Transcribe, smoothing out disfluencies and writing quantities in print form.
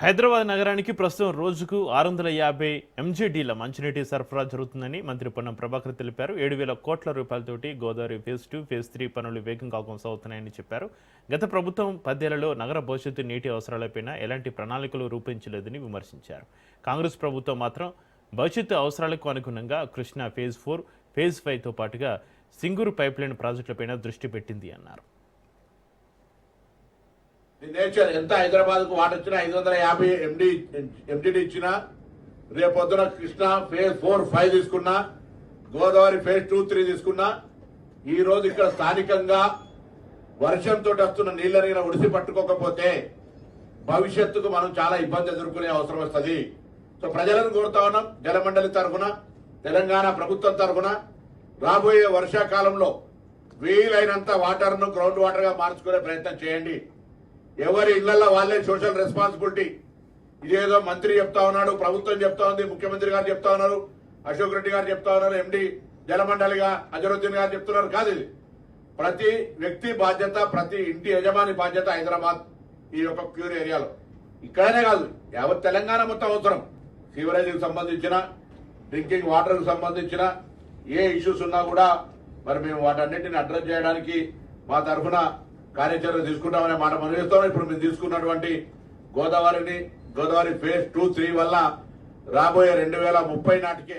హైదరాబాద్ నగరానికి ప్రస్తుతం రోజుకు 650 ఎంజీడీల మంచినీటి సరఫరా జరుగుతుందని మంత్రి పొన్నం ప్రభాకర్ తెలిపారు. 7,000 కోట్ల రూపాయలతోటి గోదావరి ఫేజ్ 2, ఫేజ్ 3 పనులు వేగంగా కొనసాగుతున్నాయని చెప్పారు. గత ప్రభుత్వం 10 ఏళ్లలో నగర భవిష్యత్తు నీటి అవసరాలపైన ఎలాంటి ప్రణాళికలు రూపొందించలేదని విమర్శించారు. కాంగ్రెస్ ప్రభుత్వం మాత్రం భవిష్యత్తు అవసరాలకు అనుగుణంగా కృష్ణా ఫేజ్ 4, ఫేజ్ 5తో పాటుగా సింగూరు పైప్లైన్ ప్రాజెక్టులపైన దృష్టి పెట్టింది అన్నారు. నేచర్ ఎంత హైదరాబాద్ కు వాటర్ వచ్చినా 550 ఎంటీడీ ఇచ్చినా రేపొద్దున కృష్ణా ఫేజ్ 4, 5 తీసుకున్నా, గోదావరి ఫేజ్ 2, 3 తీసుకున్నా, ఈ రోజు ఇక్కడ స్థానికంగా వర్షంతో వస్తున్న నీళ్ళని ఒడిసి పట్టుకోకపోతే భవిష్యత్తుకు మనం చాలా ఇబ్బంది ఎదుర్కొనే అవసరం వస్తుంది. సో ప్రజలను కోరుతా ఉన్నాం, జలమండలి తరఫున, తెలంగాణ ప్రభుత్వం తరఫున రాబోయే వర్షాకాలంలో వీలైనంత వాటర్ ను గ్రౌండ్ వాటర్ గా మార్చుకునే ప్రయత్నం చేయండి. ఎవరి ఇళ్లలో వాళ్ళే సోషల్ రెస్పాన్సిబిలిటీ. ఇదేదో మంత్రి చెప్తా ఉన్నాడు, ప్రభుత్వం చెప్తా ఉంది, ముఖ్యమంత్రి గారు చెప్తా ఉన్నారు, అశోక్ రెడ్డి గారు చెప్తా ఉన్నారు, ఎండి జలమండలిగా అజరుద్దీన్ గారు చెప్తున్నారు. కాదు, ఇది ప్రతి వ్యక్తి బాధ్యత, ప్రతి ఇంటి యజమాని బాధ్యత. హైదరాబాద్ ఈ యొక్క క్యూర్ ఏరియాలో ఇక్కడనే కాదు, యావత్ తెలంగాణ మొత్తం అవసరం. సీవరేజ్ కి సంబంధించిన, డ్రింకింగ్ వాటర్ కు సంబంధించిన ఏ ఇష్యూస్ ఉన్నా కూడా మరి మేము వాటన్నింటిని అడ్రస్ చేయడానికి మా తరఫున కార్యాచరణ తీసుకుంటామనే మాట మనం చేస్తాం. ఇప్పుడు మేము తీసుకున్నటువంటి గోదావరి ఫేజ్ 2, 3 వల్ల రాబోయే 2030 నాటికే